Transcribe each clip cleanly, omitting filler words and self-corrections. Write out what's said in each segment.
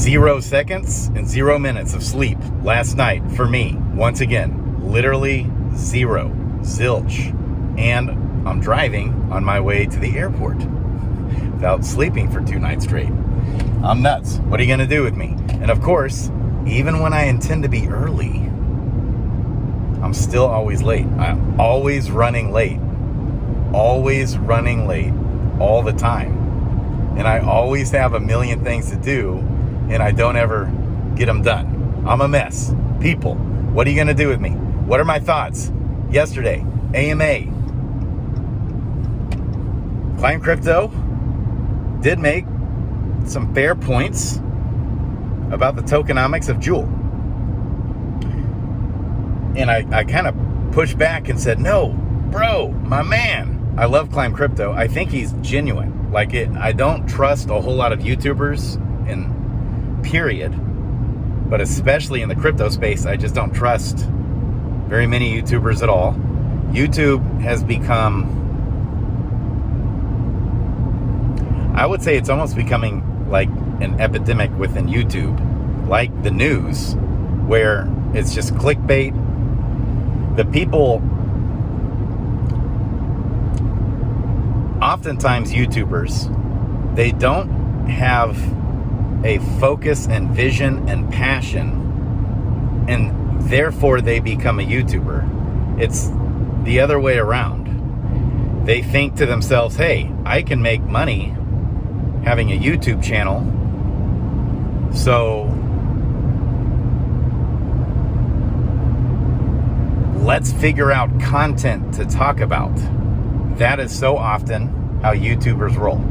0 seconds and 0 minutes of sleep last night for me. Once again, literally zero, zilch. And I'm driving on my way to the airport without sleeping for 2 nights straight. I'm nuts. What are you going to do with me? And of course, even when I intend to be early, I'm still always late. I'm always running late. Always running late all the time. And I always have a million things to do, and I don't ever get them done. I'm a mess. People, what are you going to do with me? What are my thoughts? Yesterday, AMA. Climb Crypto did make some fair points about the tokenomics of Jewel. And I kind of pushed back and said, no, bro, my man. I love Climb Crypto. I think he's genuine. Like I don't trust a whole lot of YouTubers in period, but especially in the crypto space, I just don't trust very many YouTubers at all. YouTube has become, I would say it's almost becoming like an epidemic within YouTube, like the news, where it's just clickbait. The people, oftentimes YouTubers, they don't have a focus and vision and passion, and therefore they become a YouTuber. It's the other way around. They think to themselves, hey, I can make money having a YouTube channel, so let's figure out content to talk about. That is so often how YouTubers roll.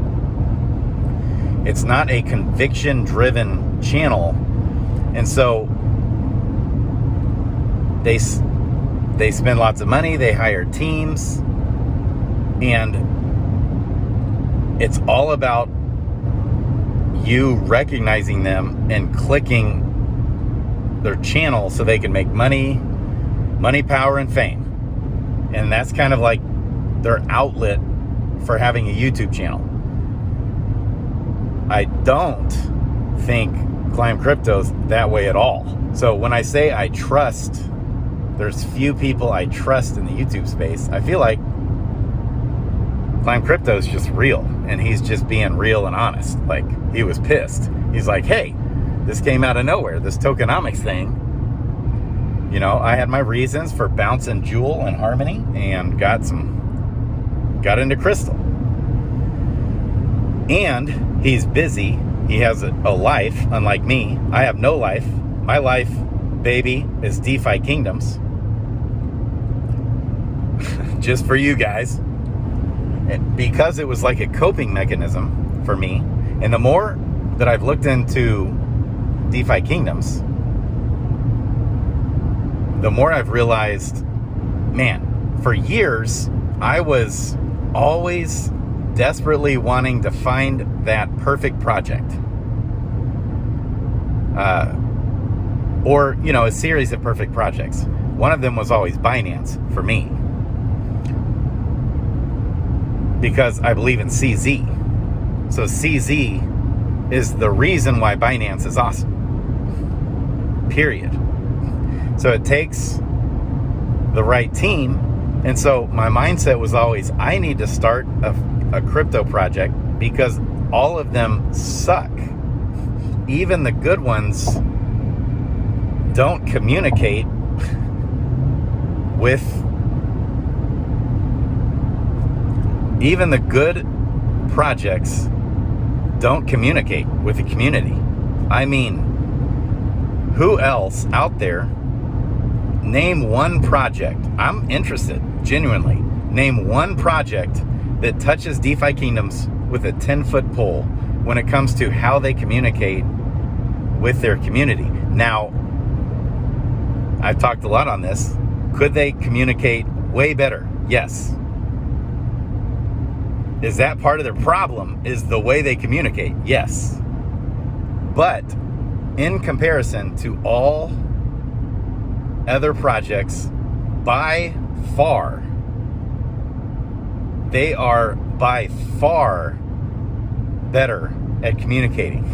It's not a conviction-driven channel, and so they spend lots of money, they hire teams, and it's all about you recognizing them and clicking their channel so they can make money, power, and fame. And that's kind of like their outlet for having a YouTube channel. I don't think Climb Crypto's that way at all. So when I say I trust, there's few people I trust in the YouTube space. I feel like Climb Crypto's just real, and he's just being real and honest. Like, he was pissed. He's like, hey, this came out of nowhere, this tokenomics thing. You know, I had my reasons for bouncing Jewel and Harmony and got into Crystal. And he's busy. He has a life, unlike me. I have no life. My life, baby, is DeFi Kingdoms. Just for you guys. And because it was like a coping mechanism for me. And the more that I've looked into DeFi Kingdoms, the more I've realized, man, for years, I was always desperately wanting to find that perfect project. Or, you know, a series of perfect projects. One of them was always Binance for me, because I believe in CZ. So CZ is the reason why Binance is awesome. Period. So it takes the right team. And so my mindset was always, I need to start a crypto project because all of them suck. Even the good ones don't communicate with, even the good projects don't communicate with the community. I mean, who else out there? Name one project. I'm interested, genuinely. Name one project that touches DeFi Kingdoms with a 10-foot pole when it comes to how they communicate with their community. Now, I've talked a lot on this. Could they communicate way better? Yes. Is that part of their problem, is the way they communicate? Yes. But in comparison to all other projects, by far, they are by far better at communicating.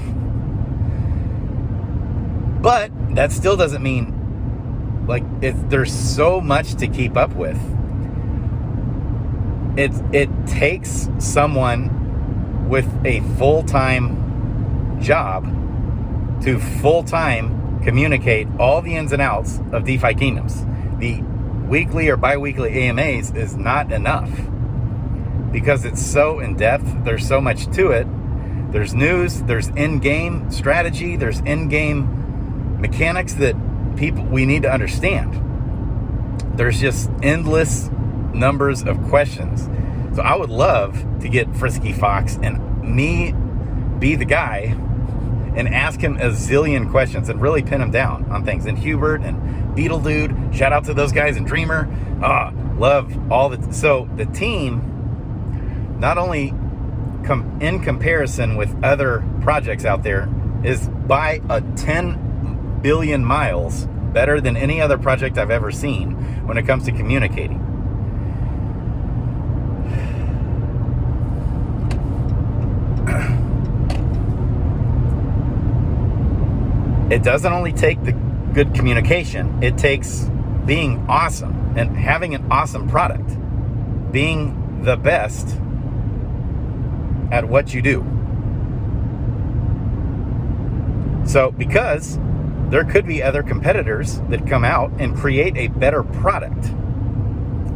But that still doesn't mean, like, there's so much to keep up with. It takes someone with a full-time job to full-time communicate all the ins and outs of DeFi Kingdoms. The weekly or bi-weekly AMAs is not enough because it's so in-depth. There's so much to it. There's news, there's in-game strategy, there's in-game mechanics that we need to understand. There's just endless numbers of questions. So I would love to get Frisky Fox and me be the guy and ask him a zillion questions and really pin him down on things. And Hubert and Beetle Dude, shout out to those guys, and Dreamer. Love all the... So the team, not only in comparison with other projects out there, is by a 10 billion miles better than any other project I've ever seen when it comes to communicating. It doesn't only take the good communication, it takes being awesome and having an awesome product, being the best at what you do. So, because there could be other competitors that come out and create a better product.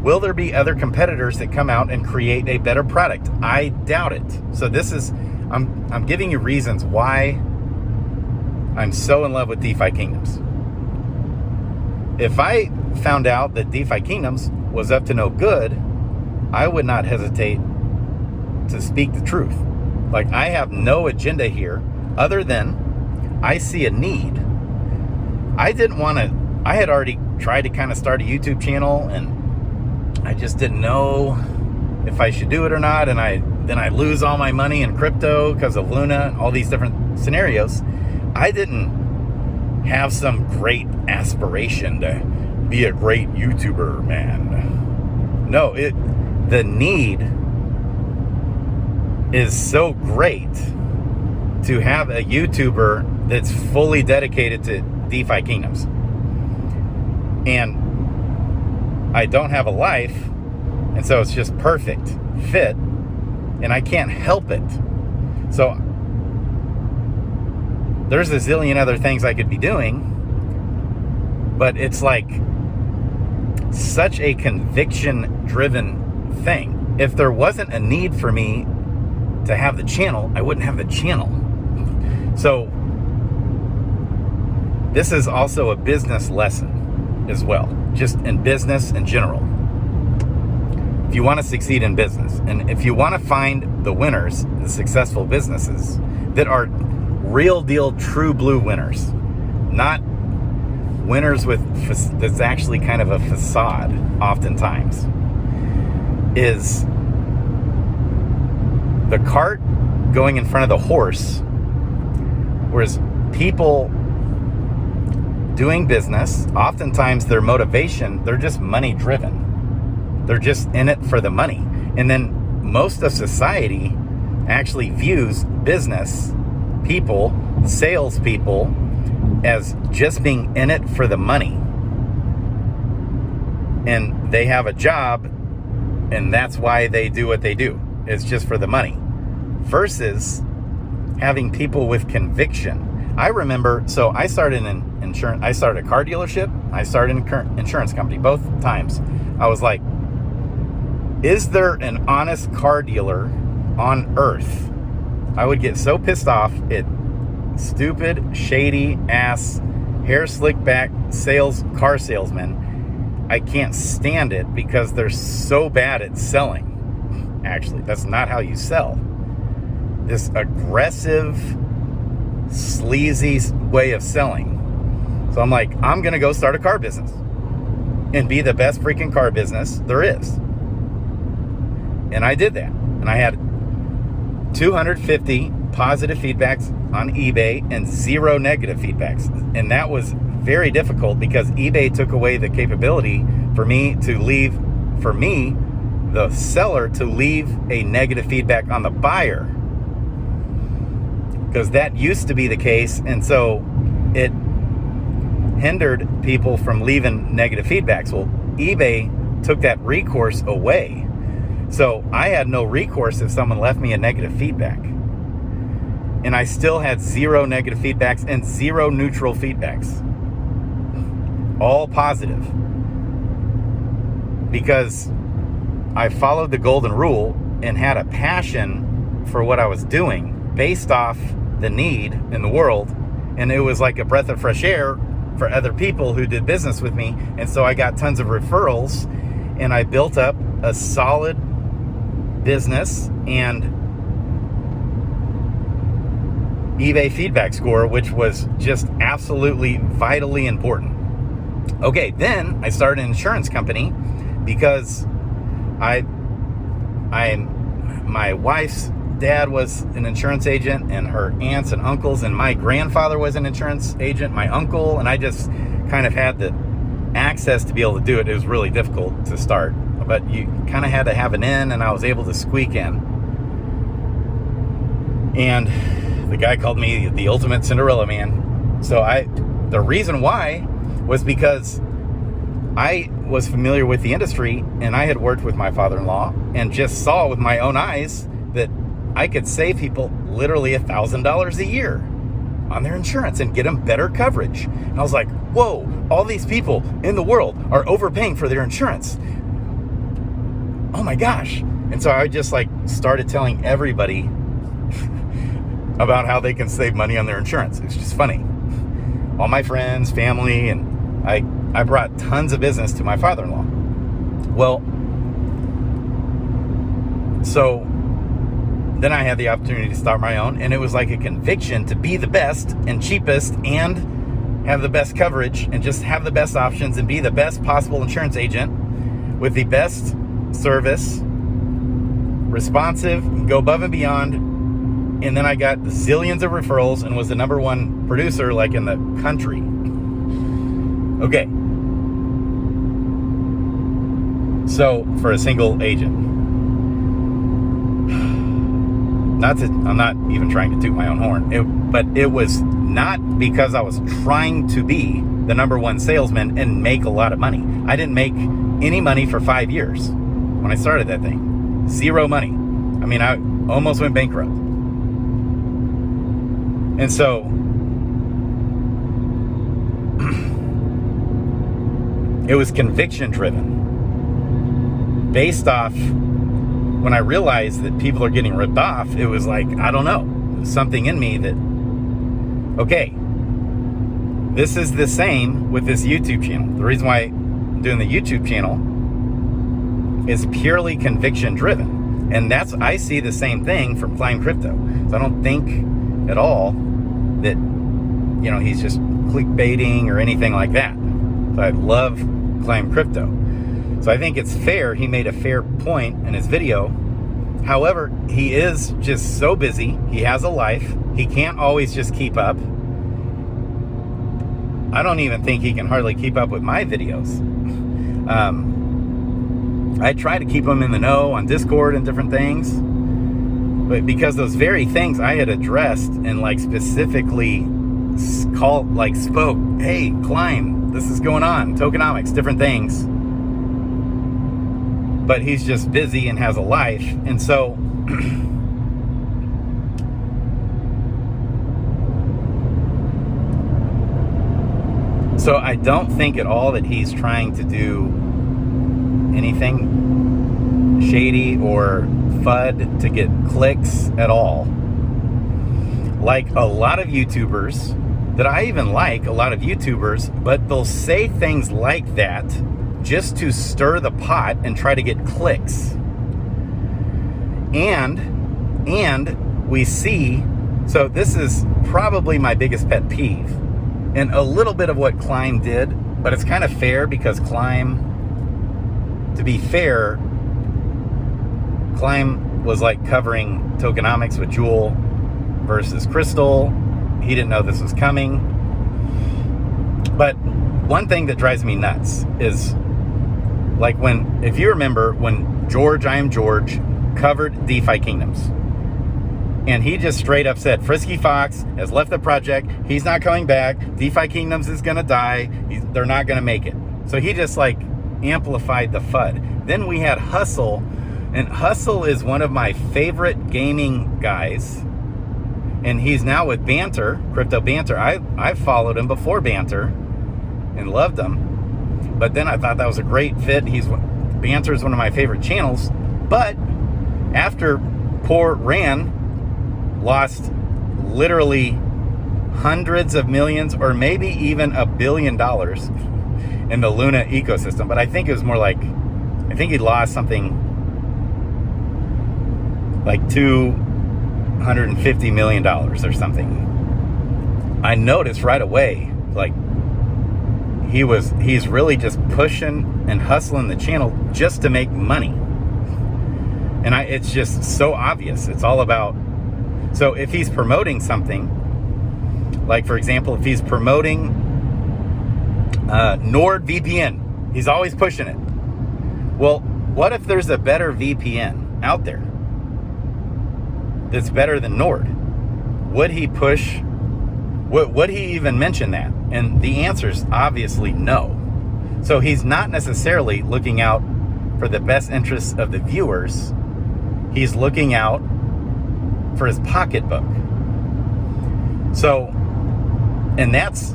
Will there be other competitors that come out and create a better product? I doubt it. So this is, I'm giving you reasons why I'm so in love with DeFi Kingdoms. If I found out that DeFi Kingdoms was up to no good, I would not hesitate to speak the truth. Like, I have no agenda here other than I see a need. I had already tried to kind of start a YouTube channel, and I just didn't know if I should do it or not. And then I lose all my money in crypto because of Luna and all these different scenarios. I didn't have some great aspiration to be a great YouTuber, man. No, the need is so great to have a YouTuber that's fully dedicated to DeFi Kingdoms. And I don't have a life, and so it's just perfect fit, and I can't help it. So there's a zillion other things I could be doing, but it's like such a conviction-driven thing. If there wasn't a need for me to have the channel, I wouldn't have the channel. So this is also a business lesson as well, just in business in general. If you want to succeed in business, and if you want to find the winners, the successful businesses that are real deal, true blue winners, not winners that's actually kind of a facade oftentimes, is the cart going in front of the horse, whereas people doing business, oftentimes their motivation, they're just money driven. They're just in it for the money. And then most of society actually views business people, salespeople, as just being in it for the money. And they have a job, and that's why they do what they do. It's just for the money. Versus having people with conviction. I remember, so I started in insurance. I started a car dealership. I started an insurance company. Both times I was like, is there an honest car dealer on earth? I would get so pissed off at stupid, shady ass, hair slick back car salesmen. I can't stand it because they're so bad at selling. Actually, that's not how you sell. This aggressive, sleazy way of selling. So I'm like, I'm going to go start a car business and be the best freaking car business there is. And I did that. And I had 250 positive feedbacks on eBay and 0 negative feedbacks. And that was very difficult because eBay took away the capability for me, the seller, to leave a negative feedback on the buyer. Because that used to be the case. And so it hindered people from leaving negative feedbacks. Well, eBay took that recourse away. So I had no recourse if someone left me a negative feedback. And I still had 0 negative feedbacks and 0 neutral feedbacks. All positive. Because I followed the golden rule and had a passion for what I was doing based off the need in the world. And it was like a breath of fresh air for other people who did business with me. And so I got tons of referrals, and I built up a solid business and eBay feedback score, which was just absolutely vitally important. Okay, then I started an insurance company because my wife's dad was an insurance agent, and her aunts and uncles, and my grandfather was an insurance agent, my uncle, and I just kind of had the access to be able to do it. It was really difficult to start, but you kind of had to have an in, and I was able to squeak in. And the guy called me the ultimate Cinderella man. So the reason why was because I was familiar with the industry, and I had worked with my father-in-law and just saw with my own eyes that I could save people literally $1,000 a year on their insurance and get them better coverage. And I was like, whoa, all these people in the world are overpaying for their insurance. Oh my gosh. And so I just started telling everybody about how they can save money on their insurance. It's just funny. All my friends, family, and I brought tons of business to my father-in-law. Well, so then I had the opportunity to start my own, and it was like a conviction to be the best and cheapest and have the best coverage and just have the best options and be the best possible insurance agent with the best service, responsive, go above and beyond. And then I got zillions of referrals and was the #1 producer in the country. Okay. So for a single agent. I'm not even trying to toot my own horn, but it was not because I was trying to be the #1 salesman and make a lot of money. I didn't make any money for 5 years when I started that thing. 0 money. I mean, I almost went bankrupt. And so it was conviction driven, based off when I realized that people are getting ripped off. It was I don't know, something in me that, okay, this is the same with this YouTube channel. The reason why I'm doing the YouTube channel is purely conviction driven. And I see the same thing from Climb Crypto. So I don't think at all that, he's just clickbaiting or anything like that. So I love Climb Crypto. So I think it's fair. He made a fair point in his video. However, he is just so busy. He has a life. He can't always just keep up. I don't even think he can hardly keep up with my videos. I try to keep him in the know on Discord and different things. But because those very things I had addressed and specifically spoke, hey, Climb, this is going on, tokenomics, different things. But he's just busy and has a life. And so I don't think at all that he's trying to do anything shady or FUD to get clicks at all. Like a lot of YouTubers that I even like, a lot of YouTubers, but they'll say things like that just to stir the pot and try to get clicks. And we see, so this is probably my biggest pet peeve, and a little bit of what Climb did, but it's kind of fair because Climb, to be fair, Climb was covering tokenomics with Jewel versus Crystal. He didn't know this was coming. But one thing that drives me nuts is if you remember when George, I Am George, covered DeFi Kingdoms. And he just straight up said, Frisky Fox has left the project. He's not coming back. DeFi Kingdoms is going to die. They're not going to make it. So he just like amplified the FUD. Then we had Hustle. And Hustle is one of my favorite gaming guys. And he's now with Banter, Crypto Banter. I followed him before Banter and loved him. But then I thought that was a great fit. Banter is one of my favorite channels. But after poor Ran lost literally hundreds of millions or maybe even $1 billion in the Luna ecosystem. But I think it was more like, I think he lost something like $250 million or something. I noticed right away, like he's really just pushing and hustling the channel just to make money. And it's just so obvious. It's all about, so if he's promoting something, like for example, if he's promoting NordVPN, he's always pushing it. Well, what if there's a better VPN out there that's better than Nord? Would he push, would he even mention that? And the answer is obviously no. So he's not necessarily looking out for the best interests of the viewers. He's looking out for his pocketbook. So, and that's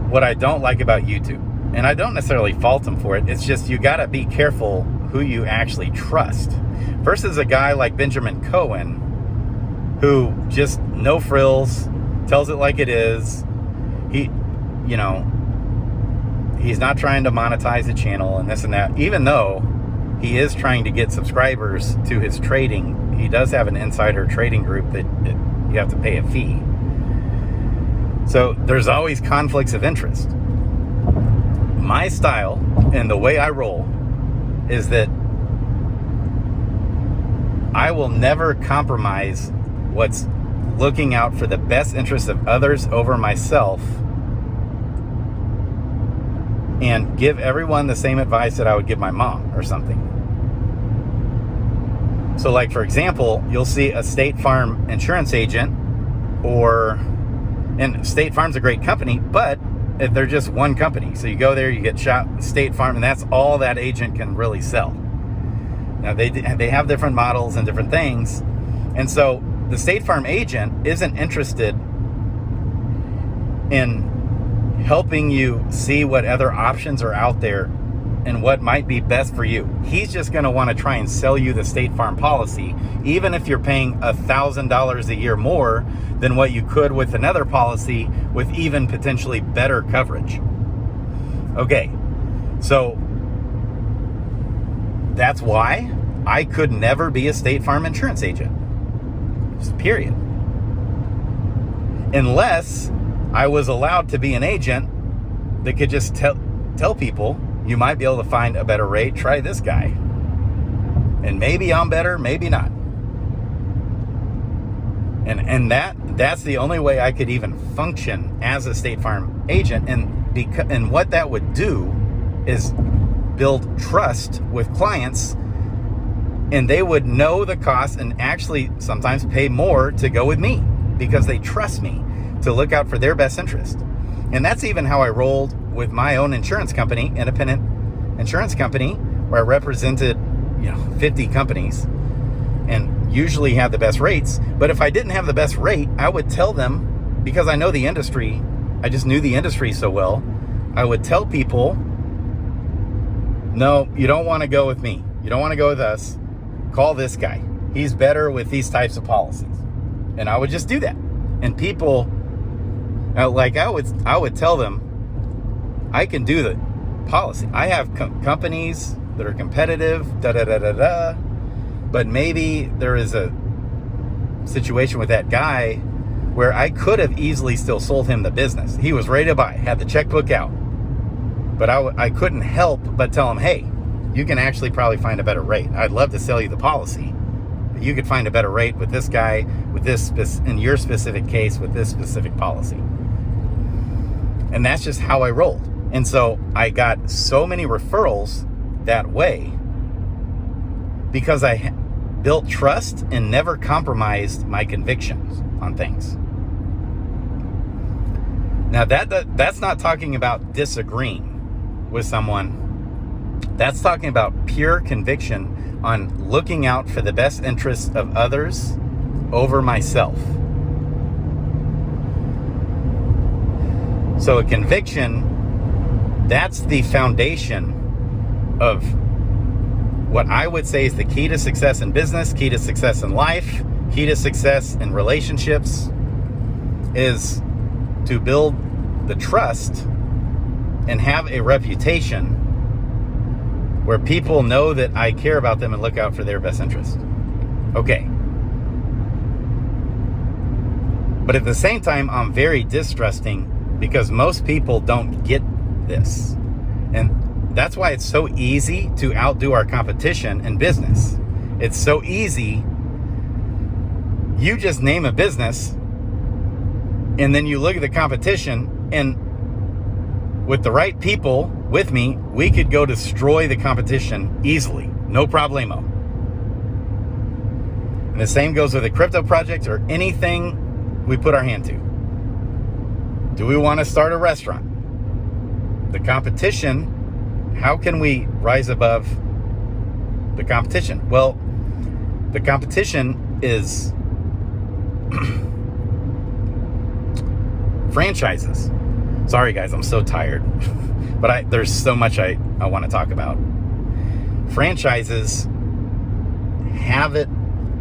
what I don't like about YouTube. And I don't necessarily fault him for it. It's just you got to be careful who you actually trust. Versus a guy like Benjamin Cohen, who just no frills, tells it like it is. He's not trying to monetize the channel and this and that, even though he is trying to get subscribers to his trading. He does have an insider trading group that you have to pay a fee. So there's always conflicts of interest. My style and the way I roll is that I will never compromise what's looking out for the best interests of others over myself, and give everyone the same advice that I would give my mom or something. So like, for example, you'll see a State Farm insurance agent, and State Farm's a great company, but they're just one company. So you go there, you get State Farm, and that's all that agent can really sell. Now they have different models and different things. And so the State Farm agent isn't interested in helping you see what other options are out there and what might be best for you. He's just going to want to try and sell you the State Farm policy, even if you're paying $1,000 a year more than what you could with another policy with even potentially better coverage. Okay, so that's why I could never be a State Farm insurance agent. Just period. Unless I was allowed to be an agent that could just tell people, you might be able to find a better rate, try this guy. And maybe I'm better, maybe not. And that's the only way I could even function as a State Farm agent. And what that would do is build trust with clients, and they would know the cost and actually sometimes pay more to go with me because they trust me to look out for their best interest. And that's even how I rolled with my own insurance company, independent insurance company, where I represented 50 companies and usually had the best rates. But if I didn't have the best rate, I would tell them, because I know the industry, I just knew the industry so well, I would tell people, no, you don't want to go with me. You don't want to go with us. Call this guy. He's better with these types of policies. And I would just do that. And people, I would tell them, I can do the policy. I have companies that are competitive, but maybe there is a situation with that guy where I could have easily still sold him the business. He was ready to buy, had the checkbook out, but I couldn't help but tell him, hey, you can actually probably find a better rate. I'd love to sell you the policy, but you could find a better rate with this guy, with this, in your specific case, with this specific policy. And that's just how I rolled. And so I got so many referrals that way because built trust and never compromised my convictions on things. Now that's not talking about disagreeing with someone. That's talking about pure conviction on looking out for the best interests of others over myself. So a conviction, that's the foundation of what I would say is the key to success in business, key to success in life, key to success in relationships, is to build the trust and have a reputation where people know that I care about them and look out for their best interest. Okay. But at the same time, I'm very distrusting because most people don't get this. And that's why it's so easy to outdo our competition in business. It's so easy. You just name a business and then you look at the competition, and with the right people with me, we could go destroy the competition easily. No problemo. And the same goes with a crypto project or anything we put our hand to. Do we want to start a restaurant? The competition, how can we rise above the competition? Well, the competition is franchises. Sorry guys, I'm so tired. But there's so much I want to talk about. Franchises have it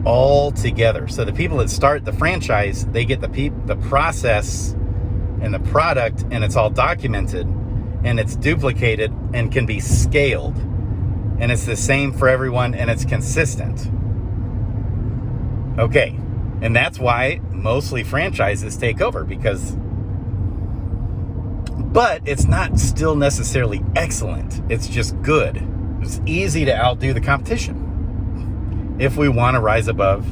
all together. So the people that start the franchise, they get the process and the product, and it's all documented and it's duplicated and can be scaled. And it's the same for everyone and it's consistent. Okay. And that's why mostly franchises take over but it's not still necessarily excellent. It's just good. It's easy to outdo the competition if we want to rise above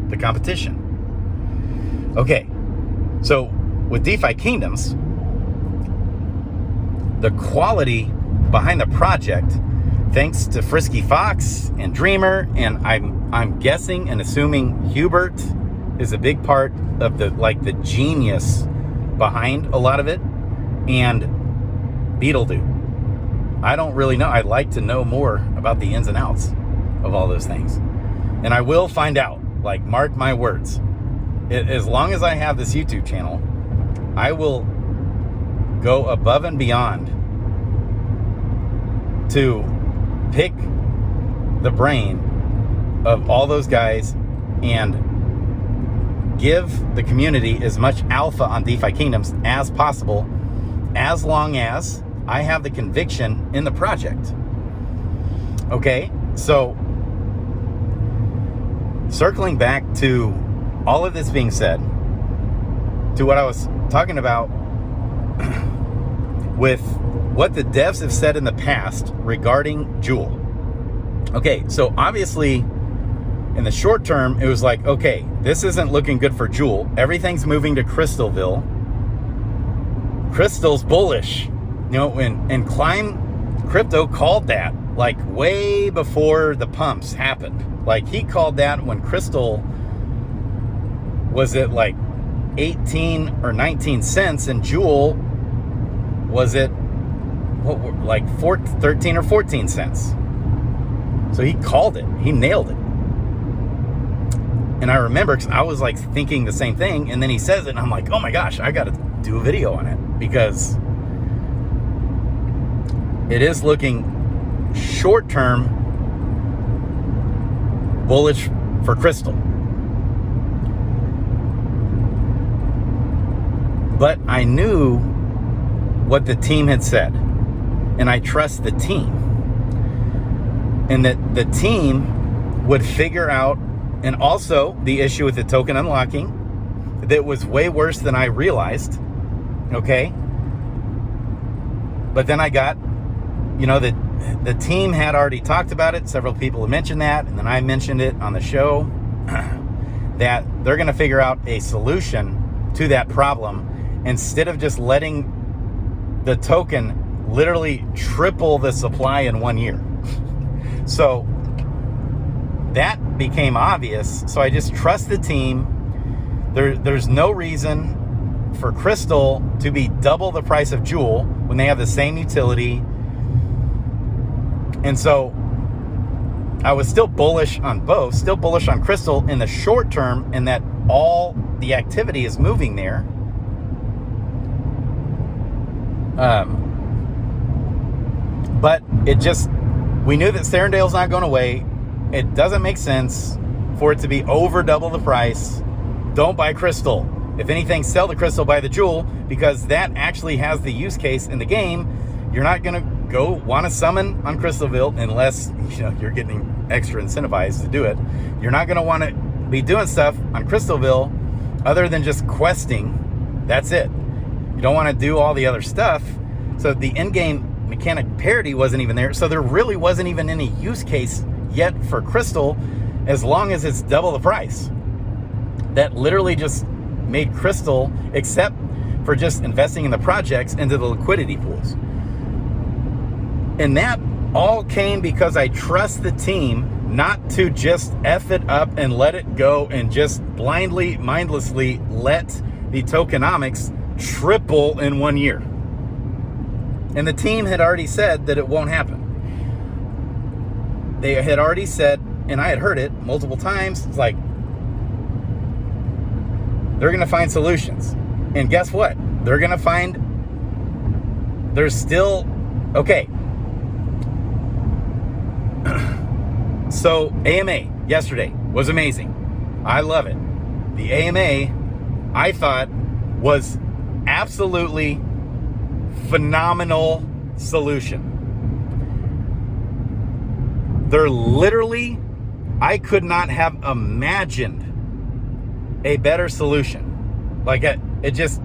the competition. Okay. So with DeFi Kingdoms, the quality behind the project, thanks to Frisky Fox and Dreamer, and I'm guessing and assuming Hubert is a big part of the genius behind a lot of it, and Beetledo. I don't really know. I'd like to know more about the ins and outs of all those things. And I will find out, mark my words. As long as I have this YouTube channel, I will go above and beyond to pick the brain of all those guys and give the community as much alpha on DeFi Kingdoms as possible, as long as I have the conviction in the project. Okay, so circling back to all of this being said, to what I was talking about with what the devs have said in the past regarding Jewel. Okay, so obviously in the short term, it was like, okay, this isn't looking good for Jewel. Everything's moving to Crystalville. Crystal's bullish, and Climb Crypto called that way before the pumps happened. He called that when Crystal was at 18 or 19 cents and Jewel was at 13 or 14 cents. So he called it. He nailed it. And I remember because I was thinking the same thing, and then he says it and I'm like, oh my gosh, I got to do a video on it, because it is looking short-term bullish for Crystal. But I knew what the team had said, and I trust the team, and that the team would figure out. And also the issue with the token unlocking, that was way worse than I realized. Okay. But then I got, the team had already talked about it. Several people had mentioned that. And then I mentioned it on the show that they're going to figure out a solution to that problem instead of just letting the token literally triple the supply in 1 year. So that became obvious. So I just trust the team. There's no reason for Crystal to be double the price of Jewel when they have the same utility. And so I was still bullish on both, still bullish on Crystal in the short term, and that all the activity is moving there. But we knew that Serendale's not going away. It doesn't make sense for it to be over double the price. Don't buy Crystal. If anything, sell the Crystal, buy the Jewel, because that actually has the use case in the game. You're not going to go want to summon on Crystalville unless you're getting extra incentivized to do it. You're not going to want to be doing stuff on Crystalville other than just questing. That's it. You don't want to do all the other stuff. So the in-game mechanic parity wasn't even there. So there really wasn't even any use case yet for Crystal, as long as it's double the price. That literally just made Crystal, except for just investing in the projects, into the liquidity pools. And that all came because I trust the team not to just F it up and let it go and just blindly, mindlessly let the tokenomics triple in 1 year. And the team had already said that it won't happen. They had already said, and I had heard it multiple times, it's like, they're going to find solutions. And guess what? They're going to find, there's still, okay. So AMA yesterday was amazing. I love it. The AMA, I thought, was absolutely phenomenal solution. They're literally, I could not have imagined a better solution. Like it just,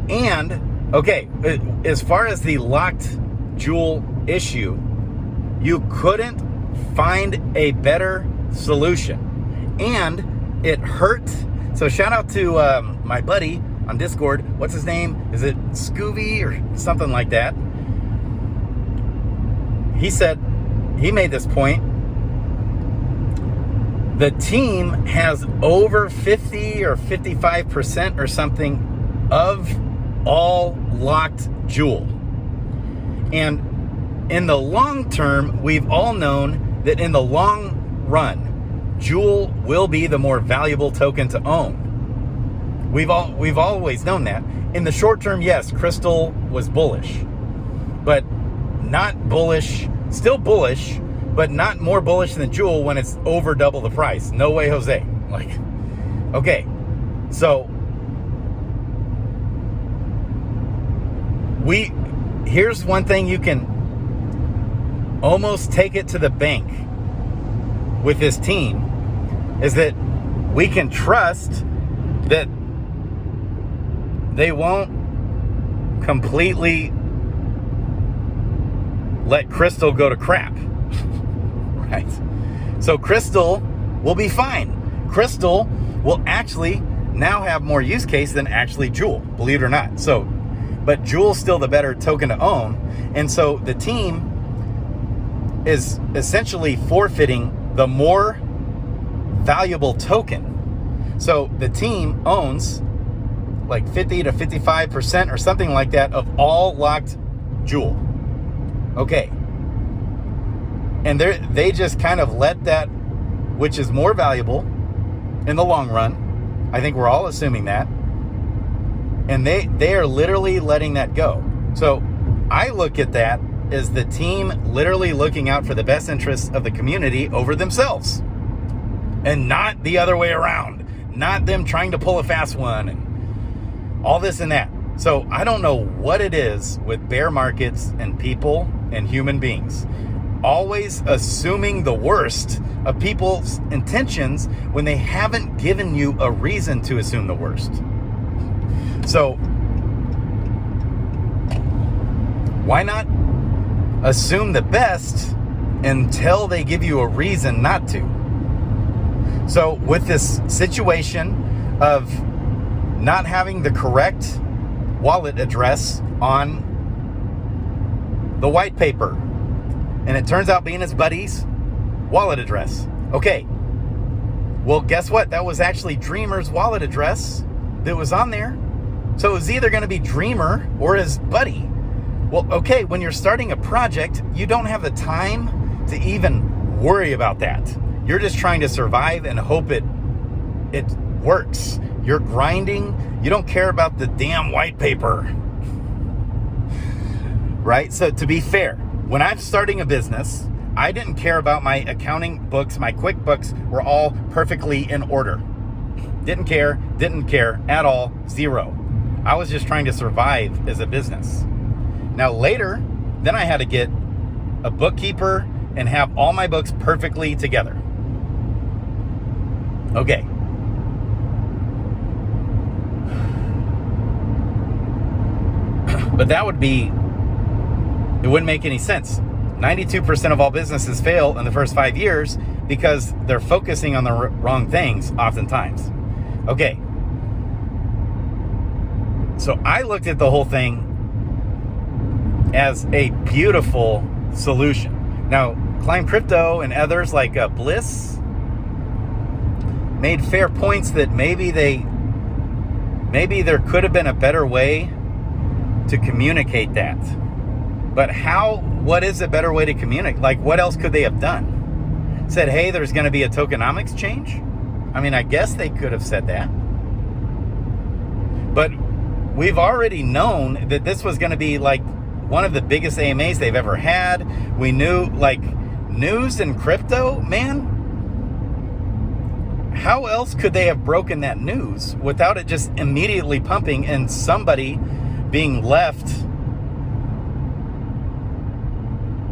and okay, as far as the locked Jewel issue, you couldn't find a better solution, and it hurt. So shout out to my buddy on Discord. What's his name? Is it Scooby or something like that? He said, he made this point. The team has over 50 or 55% or something of all locked Jewel. And in the long term, we've all known that in the long run, Jewel will be the more valuable token to own. We've always known that. In the short term, yes, Crystal was bullish, but not bullish, still bullish, but not more bullish than Jewel when it's over double the price. No way, Jose. Like, okay, so here's one thing you can almost take it to the bank with this team, is that we can trust that they won't completely let Crystal go to crap. Right? So Crystal will be fine. Crystal will actually now have more use case than actually Jewel, believe it or not. So, but Jewel's still the better token to own. And so the team is essentially forfeiting the more valuable token. So the team owns like 50 to 55% or something like that of all locked Jewel. Okay. And they just kind of let that, which is more valuable in the long run. I think we're all assuming that. And they are literally letting that go. So I look at that as the team literally looking out for the best interests of the community over themselves. And not the other way around. Not them trying to pull a fast one and all this and that. So I don't know what it is with bear markets and people and human beings. Always assuming the worst of people's intentions when they haven't given you a reason to assume the worst. So why not assume the best until they give you a reason not to? So with this situation of not having the correct wallet address on the white paper, and it turns out being his buddies, wallet address. Okay. Well, guess what? That was actually Dreamer's wallet address that was on there. So it was either going to be Dreamer or his buddy. Well, okay, when you're starting a project, you don't have the time to even worry about that. You're just trying to survive and hope it works. You're grinding. You don't care about the damn white paper. Right? So to be fair, when I'm starting a business, I didn't care about my accounting books. My QuickBooks were all perfectly in order. Didn't care at all, zero. I was just trying to survive as a business. Now later, then I had to get a bookkeeper and have all my books perfectly together. Okay. But that would be, it wouldn't make any sense. 92% of all businesses fail in the first 5 years because they're focusing on the wrong things oftentimes. Okay. So I looked at the whole thing as a beautiful solution. Now, Climb Crypto and others like Bliss made fair points that maybe there could have been a better way to communicate that. But what is a better way to communicate? Like, what else could they have done? Said, hey, there's going to be a tokenomics change? I mean, I guess they could have said that. But we've already known that this was going to be like one of the biggest AMAs they've ever had. We knew, like, news and crypto, man. How else could they have broken that news without it just immediately pumping and somebody being left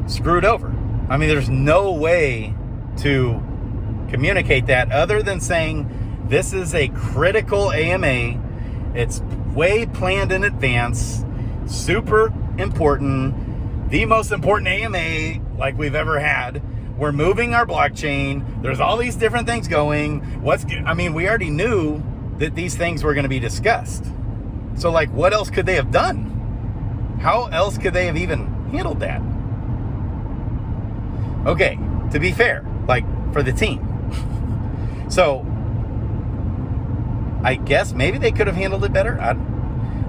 screwed over? I mean, there's no way to communicate that other than saying this is a critical AMA. It's way planned in advance, super important, the most important AMA like we've ever had. We're moving our blockchain. There's all these different things going. We already knew that these things were going to be discussed. So, like, what else could they have done? How else could they have even handled that? Okay, to be fair, like, for the team. So, I guess maybe they could have handled it better.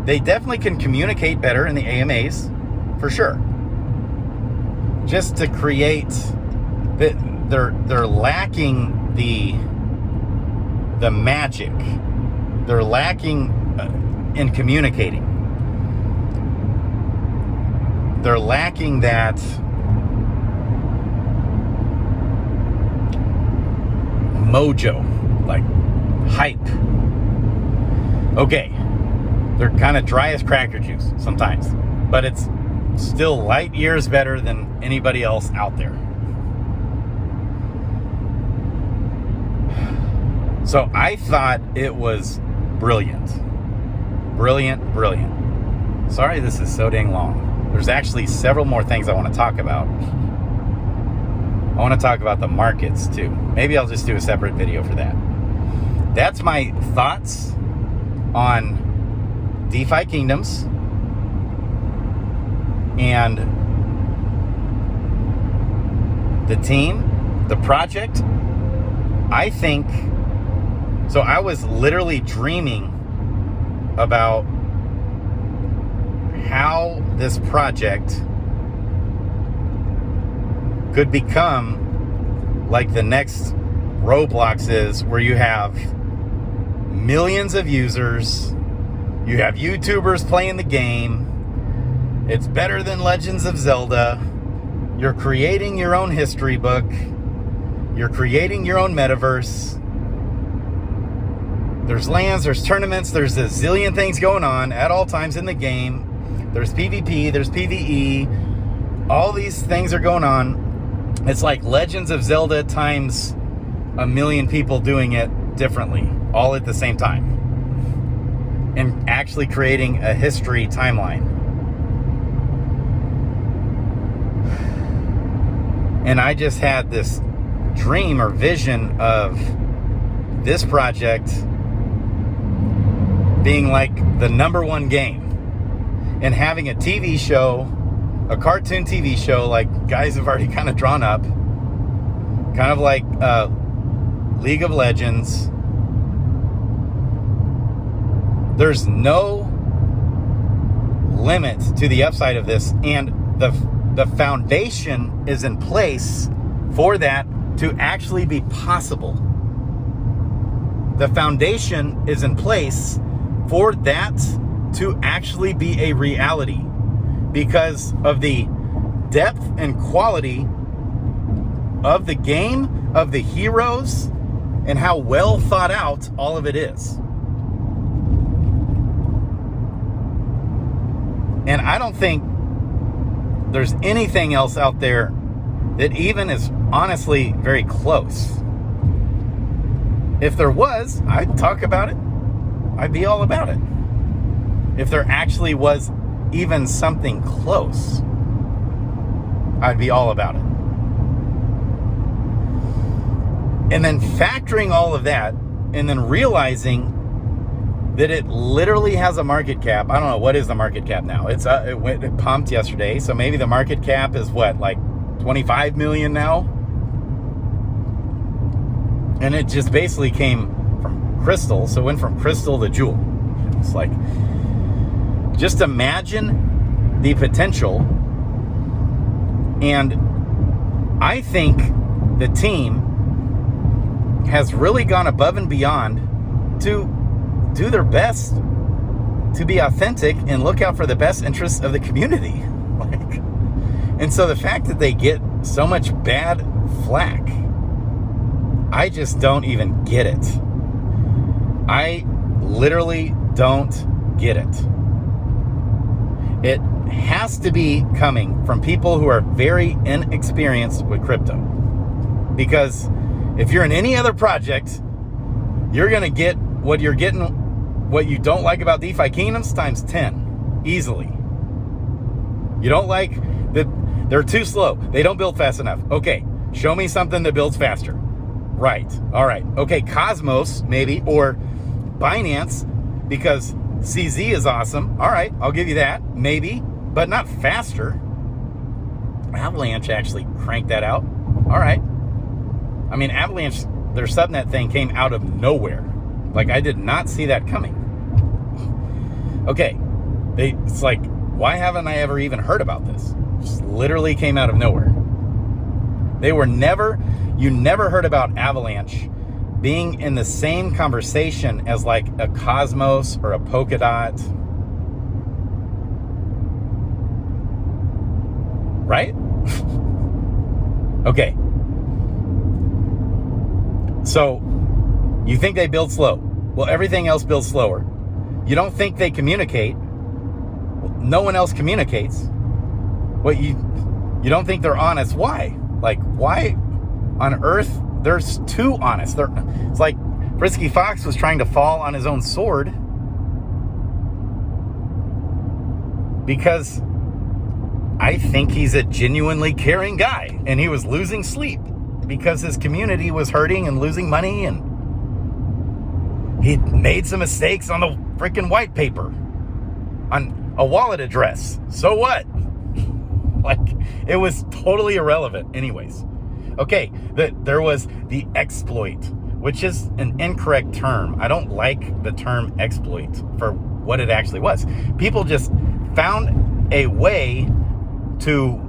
They definitely can communicate better in the AMAs, for sure. Just to create, they're lacking the magic. They're lacking in communicating. They're lacking that mojo, like hype. Okay, they're kind of dry as cracker juice sometimes, but it's still light years better than anybody else out there. So I thought it was brilliant. Brilliant. Sorry this is so dang long. There's actually several more things I want to talk about. I want to talk about the markets too. Maybe I'll just do a separate video for that. That's my thoughts on DeFi Kingdoms and the team, the project. I think, so I was literally dreaming about how this project could become like the next Roblox is, where you have millions of users, you have YouTubers playing the game, it's better than Legends of Zelda, you're creating your own history book, you're creating your own metaverse, there's lands, there's tournaments, there's a zillion things going on at all times in the game, there's PvP, there's PvE, all these things are going on. It's like Legends of Zelda times a million people doing it differently, all at the same time, and actually creating a history timeline. And I just had this dream or vision of this project being like the #1 game, and having a TV show, a cartoon TV show like guys have already kind of drawn up, kind of like League of Legends. There's no limit to the upside of this, and the foundation is in place for that to actually be possible. The foundation is in place for that to actually be a reality because of the depth and quality of the game, of the heroes, and how well thought out all of it is. And I don't think there's anything else out there that even is honestly very close. If there was, I'd talk about it. I'd be all about it. If there actually was even something close, I'd be all about it. And then factoring all of that and then realizing that it literally has a market cap. I don't know, what is the market cap now? It pumped yesterday, so maybe the market cap is what, like 25 million now? And it just basically came from crystal, so it went from crystal to jewel. It's like, just imagine the potential. And I think the team has really gone above and beyond to do their best to be authentic and look out for the best interests of the community. And so the fact that they get so much bad flack, I just don't even get it. I literally don't get it. It has to be coming from people who are very inexperienced with crypto. Because if you're in any other project, you're going to get what you're getting, what you don't like about DeFi Kingdoms times 10, easily. You don't like that they're too slow. They don't build fast enough. Okay, show me something that builds faster. Right, all right. Okay, Cosmos, maybe, or Binance, because CZ is awesome. All right, I'll give you that, maybe, but not faster. Avalanche actually cranked that out. All right. I mean, Avalanche, their subnet thing came out of nowhere. Like, I did not see that coming. Okay, it's like, why haven't I ever even heard about this? It just literally came out of nowhere. You never heard about Avalanche being in the same conversation as like a Cosmos or a Polkadot. Right? Okay. So, you think they build slow. Well, everything else builds slower. You don't think they communicate. Well, no one else communicates. What, you don't think they're honest. Why? Like, why on earth they're too honest? It's like Frisky Fox was trying to fall on his own sword because I think he's a genuinely caring guy, and he was losing sleep because his community was hurting and losing money, and he made some mistakes on the freaking white paper on a wallet address. So what? Like, it was totally irrelevant anyways. Okay, there was the exploit, which is an incorrect term. I don't like the term exploit for what it actually was. People just found a way to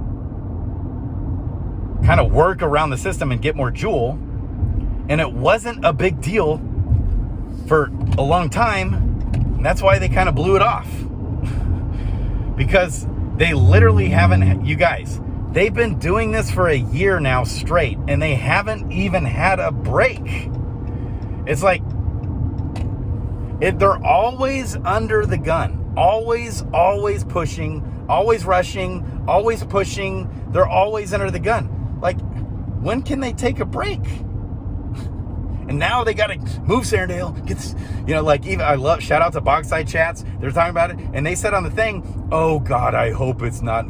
kind of work around the system and get more jewel, and it wasn't a big deal for a long time, and that's why they kind of blew it off. Because they literally haven't, you guys, they've been doing this for a year now straight, and they haven't even had a break. It's like, they're always under the gun, always pushing, always rushing, always pushing. They're always under the gun. Like, when can they take a break? And now they got to move Serendale. Shout out to Boxside Chats. They're talking about it. And they said on the thing, oh God, I hope it's not a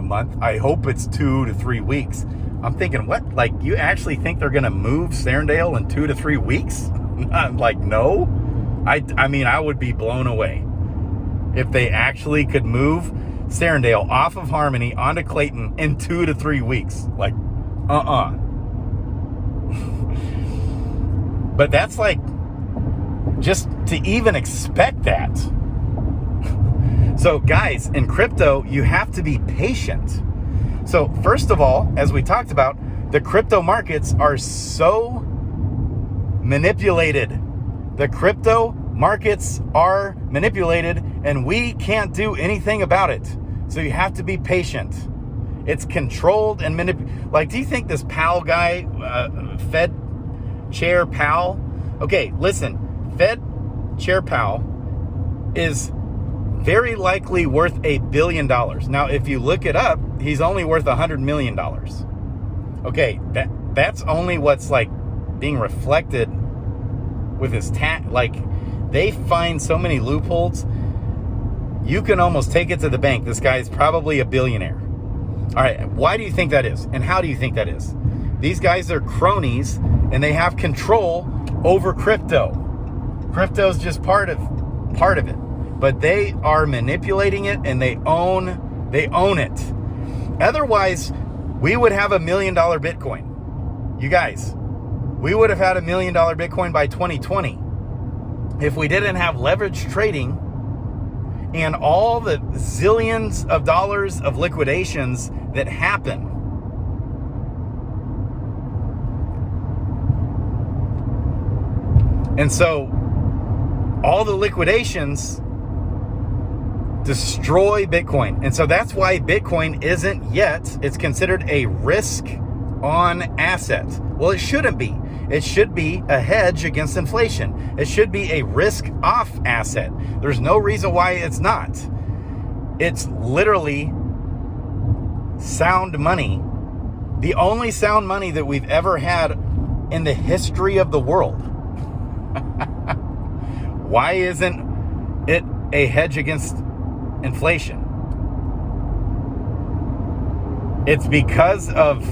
month. I hope it's 2 to 3 weeks. I'm thinking, what? Like, you actually think they're going to move Serendale in 2 to 3 weeks? I'm like, no. I mean, I would be blown away if they actually could move Serendale off of Harmony onto Clayton in 2 to 3 weeks. Like, But that's like, just to even expect that. So guys, in crypto, you have to be patient. So first of all, as we talked about, the crypto markets are so manipulated. The crypto markets are manipulated and we can't do anything about it. So you have to be patient. It's controlled and manipulated. Like, do you think this Powell guy, Fed Chair Powell? Okay, listen, Fed Chair Powell is very likely worth $1 billion. Now, if you look it up, he's only worth $100 million. Okay, that's only what's like being reflected with his tax. Like, they find so many loopholes. You can almost take it to the bank. This guy's probably a billionaire. All right, why do you think that is? And how do you think that is? These guys are cronies and they have control over crypto. Crypto's just part of it. But they are manipulating it and they own it. Otherwise, we would have $1 million Bitcoin. You guys, we would have had $1 million Bitcoin by 2020 if we didn't have leverage trading and all the zillions of dollars of liquidations that happen. And so all the liquidations destroy Bitcoin. And so that's why Bitcoin isn't yet, it's considered a risk on asset. Well, it shouldn't be. It should be a hedge against inflation. It should be a risk off asset. There's no reason why it's not. It's literally sound money. The only sound money that we've ever had in the history of the world. Why isn't it a hedge against inflation? It's because of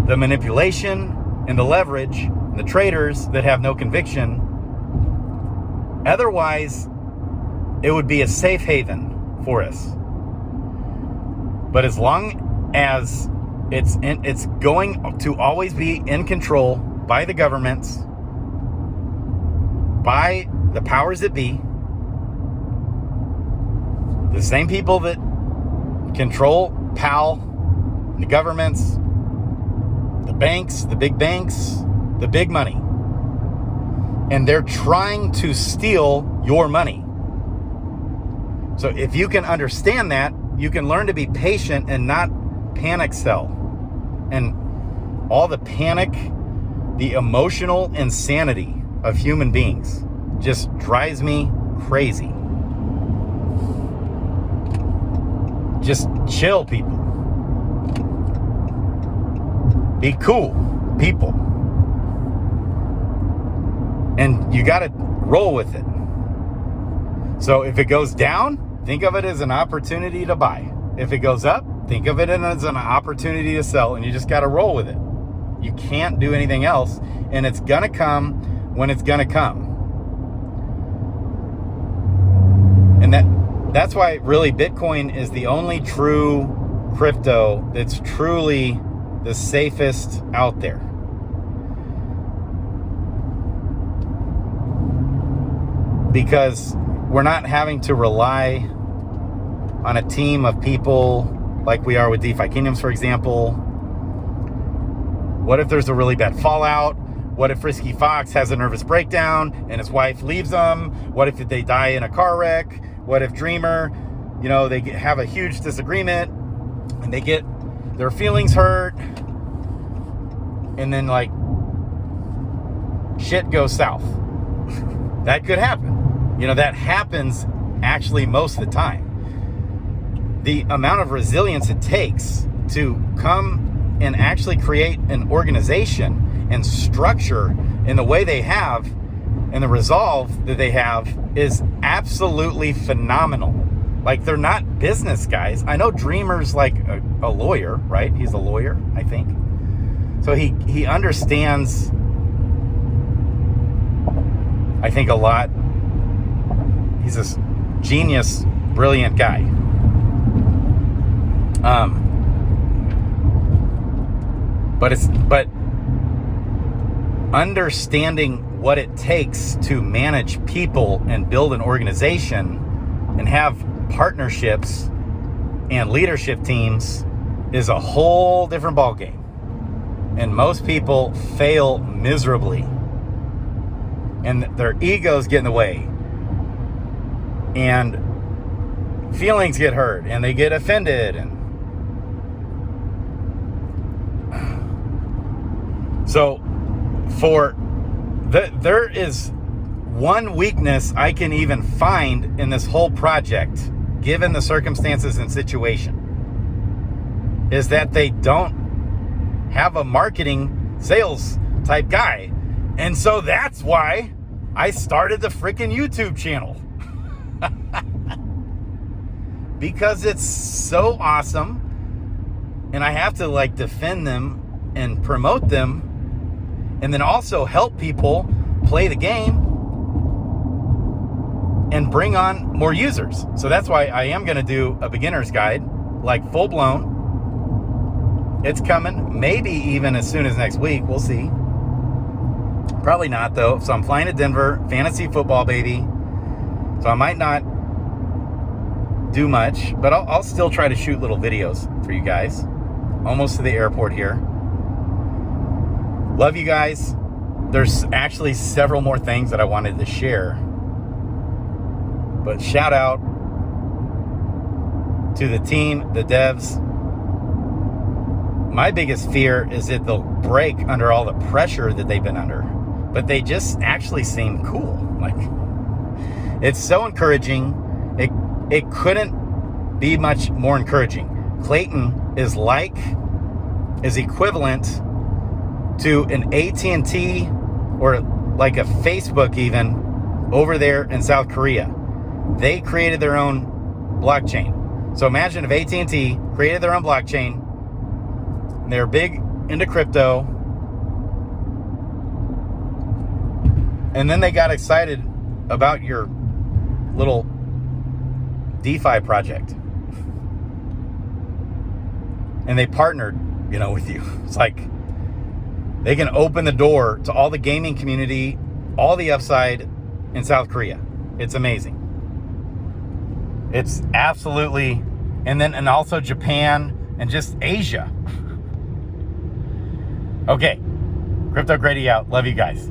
the manipulation and the leverage and the traders that have no conviction. Otherwise, it would be a safe haven for us. But as long as it's going to always be in control by the governments, by the powers that be, the same people that control Powell, the governments, the banks, the big money. And they're trying to steal your money. So if you can understand that, you can learn to be patient and not panic sell. And all the panic, the emotional insanity of human beings just drives me crazy. Just chill, people. Be cool, people. And you got to roll with it. So if it goes down, think of it as an opportunity to buy. If it goes up, think of it as an opportunity to sell. And you just got to roll with it. You can't do anything else. And it's going to come when it's going to come. And that's why really Bitcoin is the only true crypto that's truly the safest out there. Because we're not having to rely on a team of people like we are with DeFi Kingdoms, for example. What if there's a really bad fallout? What if Frisky Fox has a nervous breakdown and his wife leaves him? What if they die in a car wreck? What if Dreamer, they have a huge disagreement and they get their feelings hurt and then like shit goes south? That could happen. That happens actually most of the time. The amount of resilience it takes to come and actually create an organization and structure in the way they have and the resolve that they have is absolutely phenomenal. Like, they're not business guys. I know Dreamer's like a lawyer, right? He's a lawyer, I think. So he understands, I think, a lot. He's a genius, brilliant guy. But understanding what it takes to manage people and build an organization and have partnerships and leadership teams is a whole different ballgame. And most people fail miserably. And their egos get in the way. And feelings get hurt. And they get offended. And so there is one weakness I can even find in this whole project, given the circumstances and situation, is that they don't have a marketing sales type guy. And so that's why I started the freaking YouTube channel. Because it's so awesome. And I have to like defend them and promote them. And then also help people play the game and bring on more users. So that's why I am going to do a beginner's guide, like full blown. It's coming, maybe even as soon as next week. We'll see. Probably not, though. So I'm flying to Denver, fantasy football, baby. So I might not do much, but I'll still try to shoot little videos for you guys. Almost to the airport here. Love you guys. There's actually several more things that I wanted to share. But shout out to the team, the devs. My biggest fear is that they'll break under all the pressure that they've been under. But they just actually seem cool. Like, it's so encouraging. It couldn't be much more encouraging. Clayton is equivalent to an AT&T or like a Facebook even over there in South Korea. They created their own blockchain. So imagine if AT&T created their own blockchain. They're big into crypto. And then they got excited about your little DeFi project. And they partnered, with you. It's like they can open the door to all the gaming community, all the upside in South Korea. It's amazing. It's absolutely, and also Japan and just Asia. Okay, Crypto Grady out. Love you guys.